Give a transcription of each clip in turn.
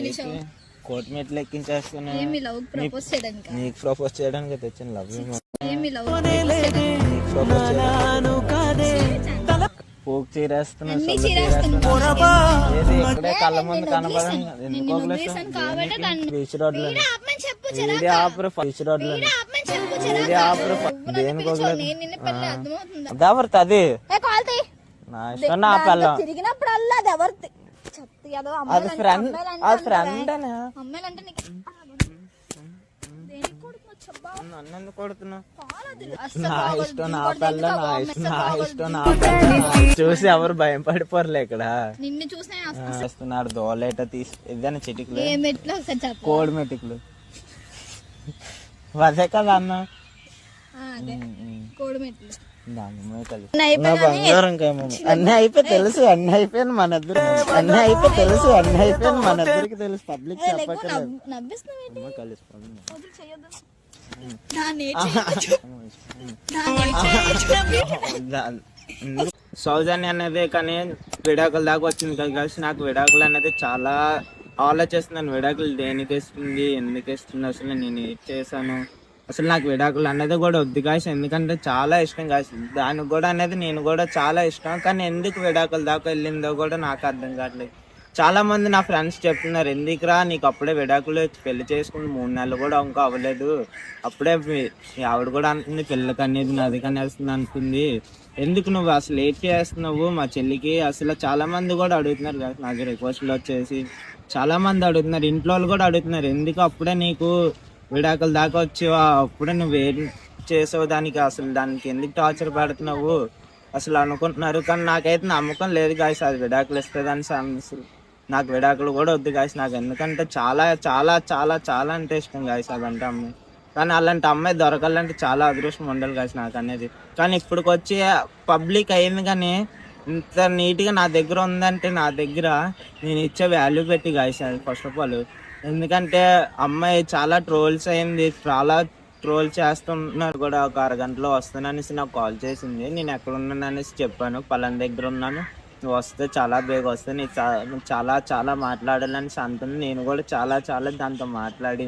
పిలిచావు? కోర్టు మెట్లు ఎక్కించేస్తున్నా. ఏమి లవ్ ప్రపోజ్ చేయడానికి? నీకు ప్రపోజ్ చేయడానికి తెచ్చిన లవ్. ఏమి లవ్ పోక్ చీరేస్తున్నా, అన్ని చీరేస్తున్నా. ఏది ఇక్కడే కళ్ళ ముందు కనబడడం నిన్ను వదిలేసాను కాబట్టి దాన్ని బీచ్ రోడ్లు వీడు ఆపమని చెప్పు వీడి ఆపరు బీచ్ రోడ్లు వీడు ఆపమని చెప్పు వీడి ఆపరు దేనికి చిరాకు. నేను నిన్ను పెళ్ళి అర్థమవుతుందా? అది ఎవరిది? అది ఏ కాల్తీ నా ఇష్టం, నా పిల్లం. తిరిగినప్పుడల్లా అది ఎవరిది? చెప్తే ఏదో అది అమ్మాయిలంటే ఫ్రెండ్, అమ్మాయిలంటే అది ఫ్రెండ్ అనే. అమ్మాయిలంటే నీకు దేనికి కొడుతున్నావు చెప్పా? నన్ను ఎందుకు కొడుతున్నావు? కాలదు. నా ఇష్టం, నా పిల్ల, నా ఇష్టం, నా ఇష్టం, నా పిల్ల. చూసి ఎవరు భయం పడిపోరులే ఇక్కడ. నిన్ను చూసిన చేస్తున్నాడు దోలేట తీసి ఏదైనా చిటికలు, ఏ మెట్లో ఒకసారి చెప్పు. కోడి మెటికలు అదే కదా అన్న. అదే కోడి మెట్లు. బంగారం అన్ని అయిపోయి తెలుసు, అన్ని అయిపోయాను మన ఇద్దరు, అన్ని అయిపోయి తెలుసు, అన్ని అయిపోయాను మన ఇద్దరికి తెలుసు. పబ్లిక్ చెప్పక్కర్లేదు. సౌజన్య అనేది కానీ విడాకుల దాకా వచ్చింది కదా కలిసి. నాకు విడాకులు అనేది చాలా ఆలోచిస్తున్నాను. విడాకులు దేనికి ఇస్తుంది, ఎందుకు ఇస్తుంది, అసలు నేను ఏం చేశాను, అసలు నాకు విడాకులు అనేది కూడా వద్దు కాసి. ఎందుకంటే చాలా ఇష్టం కాసి దానికి కూడా అనేది, నేను కూడా చాలా ఇష్టం. కానీ ఎందుకు విడాకుల దాకా వెళ్ళిందో కూడా నాకు అర్థం కావట్లేదు. చాలా మంది నా ఫ్రెండ్స్ చెప్తున్నారు, ఎందుకురా నీకు అప్పుడే విడాకులు, పెళ్లి చేసుకుని 3 నెలలు కూడా ఇంకా అవ్వలేదు, అప్పుడే ఆవిడ కూడా అంటుంది పెళ్ళికి అనేది నాది కనేస్తుంది అంటుంది, ఎందుకు నువ్వు అసలు ఏం చేస్తున్నావు మా చెల్లికి. అసలు చాలా మంది కూడా అడుగుతున్నారు కదా నాకు రిక్వెస్ట్లు వచ్చేసి, చాలా మంది అడుగుతున్నారు, ఇంట్లో వాళ్ళు కూడా అడుగుతున్నారు, ఎందుకు అప్పుడే నీకు విడాకుల దాకా వచ్చేవా, అప్పుడే నువ్వు ఏం చేసావు దానికి, అసలు దానికి ఎందుకు టార్చర్ పెడుతున్నావు అసలు అనుకుంటున్నారు. కానీ నాకైతే నమ్మకం లేదు గాయస్ అది విడాకులు ఇస్తుందని. అసలు నాకు విడాకులు కూడా వద్దు గాయస్ నాకు. ఎందుకంటే చాలా చాలా చాలా చాలా అంటే ఇష్టం గాయస్ అదంటే అమ్మాయి. కానీ అలాంటి అమ్మాయి దొరకాలంటే చాలా అదృష్టం ఉండాలి గాయస్ నాకు అనేది. కానీ ఇప్పటికి వచ్చి పబ్లిక్ అయింది, కానీ ఇంత నీట్గా నా దగ్గర ఉందంటే నా దగ్గర నేను ఇచ్చే వాల్యూ పెట్టి గాయస్ అది ఫస్ట్ ఆఫ్ ఆల్. ఎందుకంటే అమ్మాయి చాలా ట్రోల్స్ అయింది, చాలా ట్రోల్ చేస్తున్నారు కూడా. ఒక అరగంటలో వస్తాననేసి నాకు కాల్ చేసింది. నేను ఎక్కడ ఉన్నాను అనేసి చెప్పాను, పలానా దగ్గర ఉన్నాను, నువ్వు వస్తే చాలా బేగా వస్తే నీకు చాలా చాలా మాట్లాడాలని అంటుంది. నేను కూడా చాలా చాలా దాంతో మాట్లాడి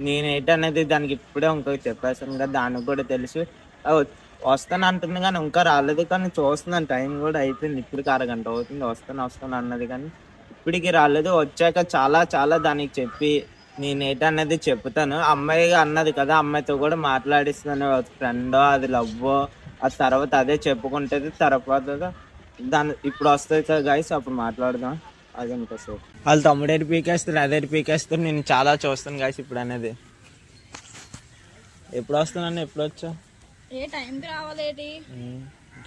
నేనేంటనేది దానికి ఇప్పుడే ఇంకొక చెప్పేసాను కదా, దానికి కూడా తెలుసు. వస్తాను అంటుంది కానీ ఇంకా రాలేదు. కానీ చూస్తున్నాను, టైం కూడా అయిపోయింది, ఇప్పటికి అరగంట అవుతుంది. వస్తాను అన్నది కానీ ఇప్పటికి రాలేదు. వచ్చాక చాలా చాలా దానికి చెప్పి నేనేటనేది చెప్తాను. అమ్మాయి అన్నది కదా, అమ్మాయితో కూడా మాట్లాడిస్తాను, ఫ్రెండో అది లవ్వో, ఆ తర్వాత అదే చెప్పుకుంటుంది. తర్వాత దాని ఇప్పుడు వస్తుంది కదా గాయస్, అప్పుడు మాట్లాడదాం. అది ఇంకోసేపు వాళ్ళ తమ్ముడేటి పీకేస్తారు, అదేటి పీకేస్తారు. నేను చాలా చూస్తాను గాయస్ ఇప్పుడు అనేది. ఎప్పుడు వస్తున్నాను, ఎప్పుడు వచ్చా, ఏ టైంకి రావాలేటి,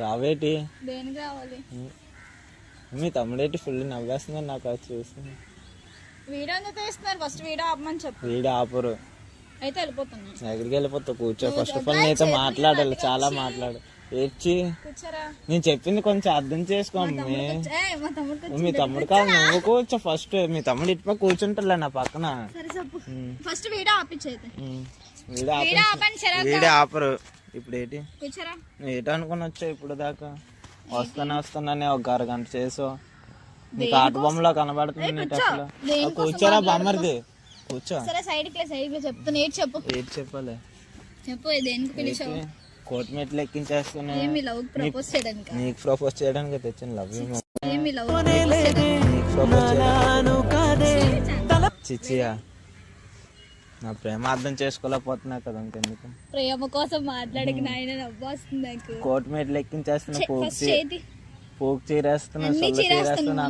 రావేటి, దేనికి రావాలి. మీ తమ్ముడేటి ఫుల్ నవ్వేస్తుంది నాకు అది చూసి. వీడియో ఎందుకు తీస్తున్నారు? ఫస్ట్ వీడియో ఆపమని చెప్పు. వీడియో ఆపరు అయితే వెళ్ళిపోతున్నా. ఎక్కడికి వెళ్ళిపోతావు? కూర్చో. ఫస్ట్ ఆఫ్ ఆల్ నీతో మాట్లాడాలి, చాలా మాట్లాడు. ఏడ్చి నేను చెప్పింది కొంచెం అర్థం చేసుకో. మీ తమ్ముడు కాదు, నువ్వు కూర్చో ఫస్ట్. మీ తమ్ముడు ఇటుపై కూర్చుంటారులే నా పక్కన. వీడియో ఆపరు. ఇప్పుడు ఏంటి ఏటో అనుకుని వచ్చావు ఇప్పుడు దాకా? వస్తానే ఒక అరగంట చేసావు. నీకు ఆట బొమ్మలో కనబడుతుంది నీకు. అసలు కూర్చోరా బామ్మరిది, కూర్చో. ఏటి చెప్పాలి కోర్టు మెట్లు ఎక్కించేస్తున్నా. నీకు ప్రపోజ్ చేయడానికి తెచ్చిన లవ్. నీకు ప్రపోజ్ చిచ్చియా, నా ప్రేమ అర్థం చేసుకోలేకపోతున్నా కదా, ఇంకెందుకు ప్రేమ కోసం మాట్లాడక నాయన నవ్వు వస్తుంది నాకు. కోర్టు మెట్లు ఎక్కించేస్తున్నా, పోక్ చీరేస్తున్నా, సొల్ల చీరేస్తున్నా,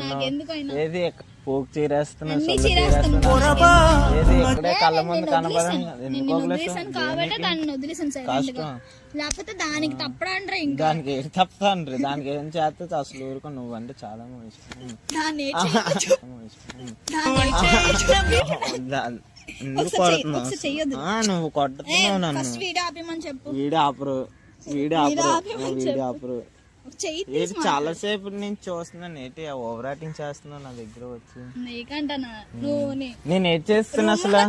ఏది పోక్ చీరేస్తున్నా, సొల్ల చీరేస్తున్నా, ఏది ఇక్కడే కళ్ళ ముందు కనబడడం కష్టం. లేకపోతే దానికి తప్పడండ్రా, ఇంకా దానికి ఏం తప్పండ్రి, దానికి ఏం చేస్తే అసలు ఊరుకో. నువ్వు అంటే చాలా నువ్వు కొడుతున్నావు నన్ను. వీడియో ఆపరు. చాలా సేపు నేను చూస్తున్నాను, ఏంటి ఓవర్ యాక్టింగ్ చేస్తున్నావు నా దగ్గర వచ్చి. నేను ఏడ్ చేస్తున్నా అసలు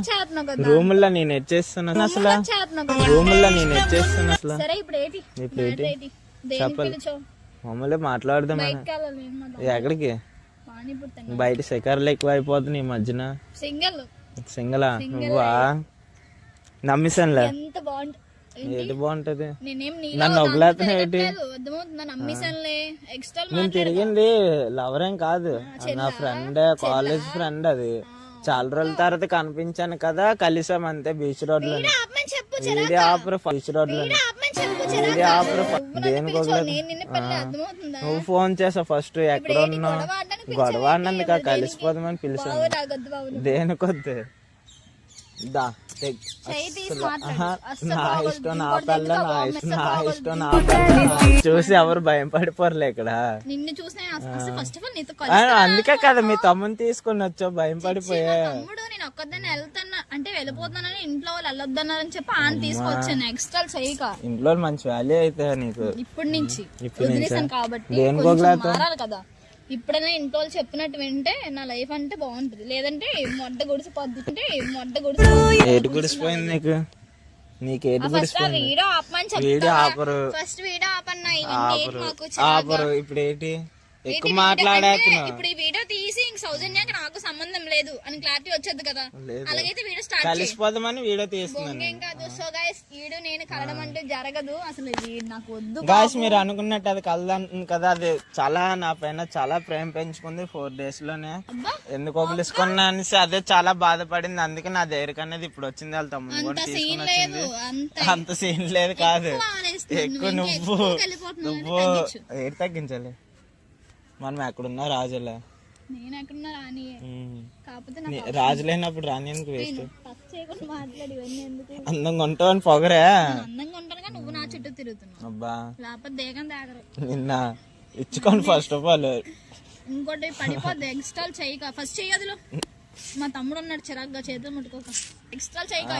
రూముల్లో, నేను ఏడ్ చేస్తున్నా అసలు రూముల్లో, నేను ఏడ్ చేస్తున్నా అసలు. ఇప్పుడు ఏంటి చెప్పాలి, మమ్మల్ని మాట్లాడదాం. ఎక్కడికి పానీపూరి తిన్నా. బయట శిఖర్లు ఎక్కువ అయిపోతుంది ఈ మధ్యన. సింగలా నువ్వా? నమ్మిసానులే. ఎంత బాగుంటుంది. ఏది బాగుంటది? నేనేం నన్ను వదిలేస్తున్నా ఏంటి? అర్థమవుతుందా? నమ్మేసానులే. ఎక్స్ట్రా నేను తిరిగింది లవర్ ఏం కాదు, నా ఫ్రెండ్, కాలేజ్ ఫ్రెండ్. అది చాలా రోజుల తర్వాత కనిపించాను కదా, కలిసాం అంతే బీచ్ రోడ్ లో. వీడియో ఆపరు బీచ్ రోడ్ లో. వీడియో ఆపరు. దేనికోగలేదు? నువ్వు ఫోన్ చేసావు ఫస్ట్, ఎక్కడ ఉన్నావు? గొడవ అన్నందుక కలిసిపోదామని పిలిచాను. దేనికొద్దు దా నా ఇష్టం నా పిల్ల, నా ఇష్టం నా పిల్ల. చూసి ఎవరు భయం పడిపోరులే ఇక్కడ. అందుకే కదా మీ తమ్ముని తీసుకుని వచ్చావు, భయం పడిపోయా. నేను ఒక్కదాన్ని వెళ్తాను అంటే వెళ్ళిపోతానని ఇంట్లో వాళ్ళు వెళ్ళొద్దన్నారని చెప్పి ఆయన తీసుకొచ్చాను. ఎక్స్ట్రా చేయక ఇంట్లో మంచి వాల్యూ అయితే నీకు ఇప్పటి నుంచి కాబట్టి మారాలి కదా. ఇప్పుడైనా ఇంట్లో వాళ్ళు చెప్పినట్టు వింటే నా లైఫ్ అంటే బాగుంటది, లేదంటే మొడ్డ గుడిసిపోద్ది. ఏటి గుడిసిపోయింది నీకు? నీకేటి గుడిసిపోయింది? వీడియో ఆపమని వీడియో ఆపరు. ఫస్ట్ వీడియో ఆపన్నా. ఆపరు. ఇప్పుడు ఏంటి ఎక్కువ మాట్లాడేస్తున్నావు? ఇప్పుడు ఈ వీడియో తీసి ఇంక సౌజన్యాకి నాకు సంబంధం లేదు అని క్లారిటీ వచ్చేది కదా. అలాగైతే వీడియో స్టార్ట్ కలిసిపోదామని వీడియో తీస్తున్నాను. ఏం కాదు. సో గైస్ వీడియో నేను కలడం అంటే జరగదు అసలు, నాకు వద్దు. గాయస్ మీరు అనుకున్నట్టు అది కలదాం కదా, అది చాలా నా పైన చాలా ప్రేమ పెంచుకుంది 4 days లోనే. ఎందుకు వదిలేసుకున్నా అనేసి అదే చాలా బాధపడింది. అందుకే నా దగ్గరికి అనేది ఇప్పుడు వచ్చింది. వాళ్ళ తమ్ముడు కూడా తీసుకుని వచ్చింది. అంత సీన్ లేదు కాదు, ఎక్కువ నువ్వు ఏడు తగ్గించాలి. మనం ఎక్కడున్నా రాజులే. నేను ఎక్కడున్నా రాని, కాకపోతే రాజు లేనప్పుడు రాని వేస్ట్. మాట్లాడి అందంగా ఉంటావు అని పొగరే. అందంగా ఉంటాను కానీ నువ్వు నా చుట్టూ తిరుగుతున్నావు. అబ్బా లేకపోతే దేగం దేగరు. నిన్న ఇచ్చుకోండి ఫస్ట్ ఆఫ్ ఆల్. ఇంకోటి పడిపోద్ది. ఎక్స్ట్రా చేయక ఫస్ట్ చెయ్యదులో. మా తమ్ముడు ఉన్నాడు చిరాగ్గా, చేతులు ముట్టుకోక. ఎక్స్ట్రా చేయక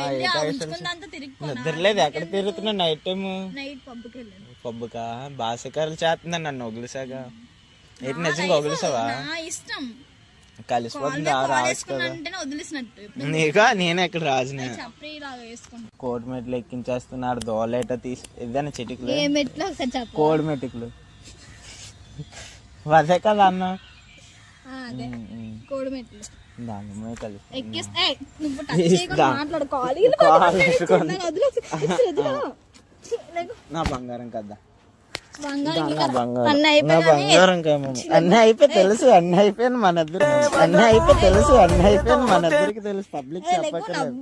ఉంచుకుందంతా తిరిగి నిద్రలేదు. ఎక్కడ తిరుగుతున్నా? నైట్ టైం నైట్ పబ్కి వెళ్ళాను. పబ్బుకా బాసకారులు చేస్తుందని నన్ను వదిలేసాగా. ఏంటి నిజంగా వదిలేసావా? ఇష్టం కలిసిపోతుంది. రాజు కదా వదిలేసినట్టు. నీకా? నేనే ఇక్కడ రాజునే. కోడి మెట్లు ఎక్కించేస్తున్నాడు. దోలేట తీసి ఏదైనా చిటికలు కోడి మెట్టుకులు అదే కదా అన్న. కోడి మెట్లు దాని కలిసి నా బంగారం కదా. అన్నీ అయిపోయి తెలుసు, అన్నీ అయిపోయాను మన ఇద్దరు. అన్నీ అయిపోయి తెలుసు, అన్నీ అయిపోయాను మన ఇద్దరికి తెలుసు. పబ్లిక్ చెప్పక్కర్లేదు.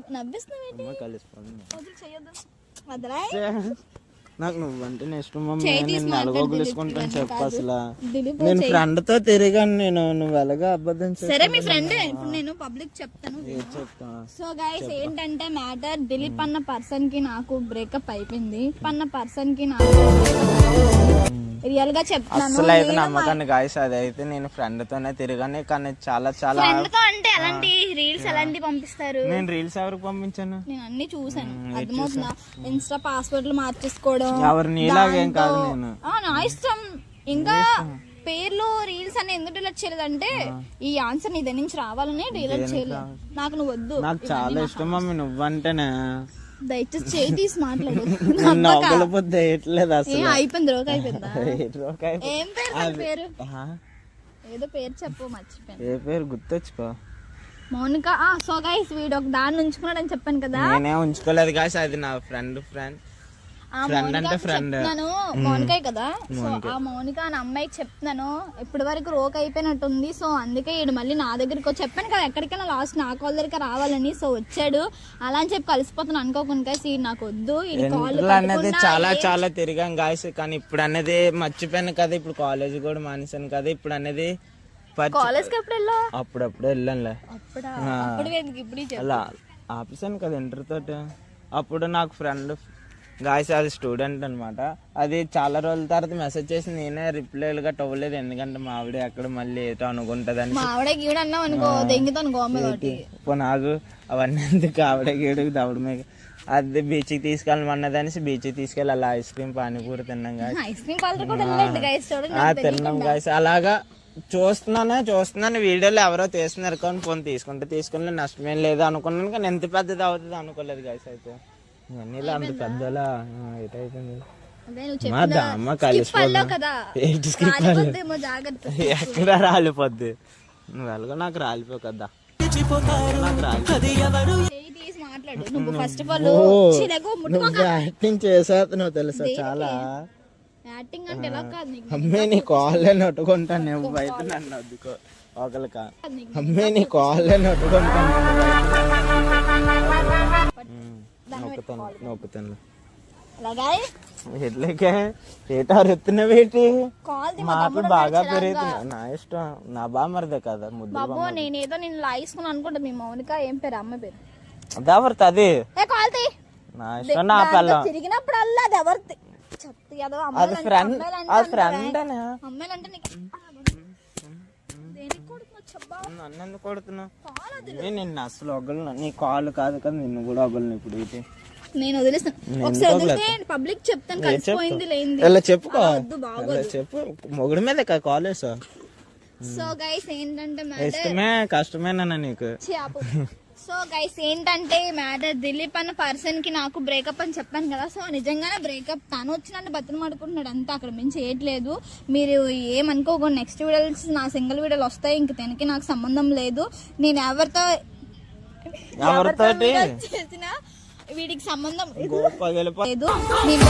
నాకు నువ్వంటే ఇష్టం మమ్మీ. నేను నలుగొగులుసుకుంటాను చెప్పు. అసలు నేను ఫ్రెండ్ తో తిరిగాను నేను. నువ్వు ఎలాగా అబద్ధం సరే మీ ఫ్రెండ్. ఇప్పుడు నేను పబ్లిక్ చెప్తాను. సో గైస్ ఏంటంటే మ్యాటర్, దిలీప్ అన్న పర్సన్ కి నాకు బ్రేకప్ అయిపోయింది. అన్న పర్సన్ కి నాకు రియల్ గా చెప్తాను. అసలు అయితే నమ్మకండి గాయస్, అదైతే నేను ఫ్రెండ్ తోనే తిరిగాను. కానీ చాలా చాలా ఫ్రెండ్ తో అంటే ఎలాంటి రీల్స్ ఎలాంటి పంపిస్తారు? నేను రీల్స్ ఎవరికి పంపించాను? నేను అన్ని చూసాను. అర్థమవుతుందా? ఇన్స్టా పాస్వర్డ్లు మార్చేసుకోవడం ఎవరు నీలాగేం కాదు. నేను నా ఇష్టం. ఇంకా పేర్లు రీల్స్ అని ఎందుకు డిలీట్ చేయలేదంటే ఈ ఆన్సర్ నీ దగ్గర నుంచి రావాలని డిలీట్ చేయలేదు. నాకు నువ్వు వద్దు. నాకు చాలా ఇష్టం మమ్మీ నువ్వంటేనే. దయచేసి చేయి తీసి మాట్లాడు. అయిపోయింది. రోక్ అయిపోయిందా? ఏం పేరు? ఏదో పేరు చెప్పు, మర్చిపోయాను. ఏ పేరు గుర్తొచ్చుకో. మౌనిక. సో గైస్ వీడు ఒక దాన్ని ఉంచుకున్నాడు అని చెప్పాను కదా. నేనే ఉంచుకోలేదు గాయస్, అది నా ఫ్రెండ్. మౌనికాయ కదా. సో ఆ మౌనిక అని అమ్మాయికి చెప్తున్నాను. ఇప్పటి వరకు రోక్ అయిపోయినట్టుంది. సో అందుకే ఈడు మళ్ళీ నా దగ్గరికి చెప్పాను కదా ఎక్కడికైనా లాస్ట్ నా కాల్ దగ్గర రావాలని. సో వచ్చాడు. అలా అని చెప్పి కలిసిపోతాను అనుకోకుండా. నాకు వద్దు. అనేది చాలా చాలా తిరిగాం గాయస్, కానీ ఇప్పుడు అనేది మర్చిపోయాను కదా. ఇప్పుడు కాలేజ్ కూడా మానేసాను కదా. ఇప్పుడు అనేది కాలేజ్ అప్పుడప్పుడు వెళ్ళానులే. అలా ఆపేసాను కదా ఇంటర్ తోటి. అప్పుడు నాకు ఫ్రెండ్ గాయస్, అది స్టూడెంట్ అనమాట. అది చాలా రోజుల తర్వాత మెసేజ్ చేసి నేనే రిప్లై గట్ట అవ్వలేదు. ఎందుకంటే మా ఆవిడ ఎక్కడ మళ్ళీ ఏటో అనుకుంటదని. నాకు అవన్నీ ఎందుకు ఆవిడ గీడు దవడమే. అది బీచ్కి తీసుకెళ్ళమన్నదనేసి బీచ్కి తీసుకెళ్ళి అలా ఐస్ క్రీమ్ పానీపూరి తిన్నాం తిన్నాం గాయస్. అలాగా చూస్తున్నాను వీడియోలో ఎవరో తీస్తున్నారు కానీ ఫోన్ తీసుకుని నష్టమేం లేదు అనుకున్నాను. కానీ ఎంత పెద్దది అవుతుంది అనుకోలేదు గాయస్. అయితే ఇవన్నీ అంత పెద్దలా ఏటైతుంది. ఎక్కడ రాలిపోద్ది. నువ్వు వెళ్ళగా నాకు రాలిపోవు కదా. చేయి తీసి మాట్లాడు నువ్వు ఫస్ట్ ఆఫ్ ఆల్ నువ్వు యాక్టింగ్ చేసేస్తున్నావు తెలుసా చాలా. యాక్టింగ్ అంటే ఎలా కాదు నీకు అమ్మే నీ కాళ్ళే నొట్టుకుంటాను నువ్వు బయట నన్ను అద్దుకో ఒకరికా. అమ్మే నీ కాళ్ళే నొట్టుకుంటాను నొప్పుతాను. అలాగా ఎట్లకే ఏటారు ఎత్తున్నవేటి కాల్ తీ మాటలు బాగా పెరుగుతున్నాయి. నా ఇష్టం, నా బామరిదే కదా ముద్దు. బాబు నేనేదో నేను లాగేసుకుని అనుకుంటా మీ మౌనిక ఏం పేరు అమ్మ పేరు అదెవరిది అది? ఏ కాల్ తీ నా ఇష్టం, నా పిల్లం. తిరిగినప్పుడు అల్లా అది ఎవరిది చెప్తే ఏదో అది ఫ్రెండ్, అది ఫ్రెండ్ అనే. అమ్మాయిలంటే నీకు దేనికి కొడుతున్నావు చెప్పా నన్ను ఎందుకు కొడుతున్నావు? కాల్ అది నేను నిన్ను అసలు ఒగలను, నీ కాళ్ళు కాదు కదా నిన్ను కూడా ఒగలను ఇప్పుడు. ఇది నేను వదిలేస్తాను ఒకసారి వదిలేస్తే పబ్లిక్ చెప్తాను కలిసిపోయింది లేనిది ఇలా చెప్పుకో, వద్దు బాగోదు. చెప్పు. మొగుడు మీద కాలేజ్ సో గైస్ ఏంటంటే ఇష్టమే కష్టమేనా నీకు? సో గైస్ ఏంటంటే మ్యాటర్ దిలీప్ అన్న పర్సన్ కి నాకు బ్రేకప్ అని చెప్పాను కదా. సో నిజంగానే బ్రేకప్, తను వచ్చి నన్ను బతిమాడుకుంటున్నాడు అంతా, అక్కడ మించి ఏట్లేదు. మీరు ఏమనుకోకండి, నెక్స్ట్ వీడియోస్ నా సింగిల్ వీడియోలు వస్తాయి. ఇంక తనకి నాకు సంబంధం లేదు. నేను ఎవరితో చేసినా వీడికి సంబంధం లేదు. నేను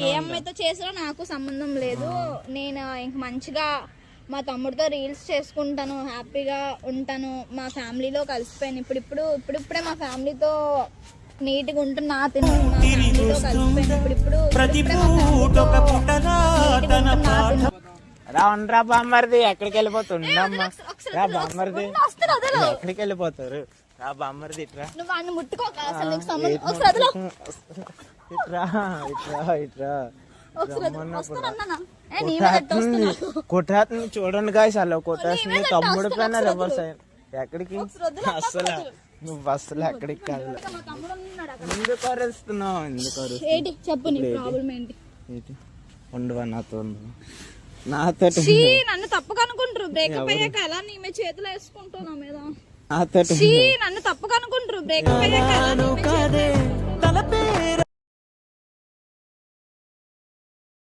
ఏ అమ్మాయితో చేసినా నాకు సంబంధం లేదు. నేను ఇంక మంచిగా మా తమ్ముడితో రీల్స్ చేసుకుంటాను, హ్యాపీగా ఉంటాను, మా ఫ్యామిలీలో కలిసిపోయాను. ఇప్పుడిప్పుడే మా ఫ్యామిలీతో నీట్గా ఉంటున్నా, మా ఫ్యామిలీతో కలిసిపోయాను. రావణరా బామ్మర్ది, ఎక్కడికి వెళ్ళిపోతుండమ్మా? రా బామ్మర్ది, ఎక్కడికి వెళ్ళిపోతారు? రా బామ్మర్ది, ఇట్రా. నువ్వు వాడిని ముట్టుకోక అసలు నీకు సంబంధం. ఒకసారి వదిలో. ఇట్రా ఇట్రా ఇట్రా. కొట్టేస్తుంది చూడండి గాయస్, అలా కొట్టేస్తుంది. తమ్ముడు పైన రివర్స్ అయ్యింది. ఎక్కడికి అసలు నువ్వు అసలు ఎక్కడికి కాదు. ఎందుకు అరుస్తున్నావు? ఎందుకు చెప్పు నీ ప్రాబ్లం ఏంటి? ఉండవా నాతో? నాతో నన్ను తప్పుగా అనుకుంటారు. బ్రేకప్ అయ్యాక ఎలా నీ మీద చేతులు వేసుకుంటావు నా మీద? నాతో నన్ను తప్పుగా అనుకుంటారు. బ్రేకప్ అయ్యాక ఎలా నీ మీద చేతులు వేసుకుంటావు?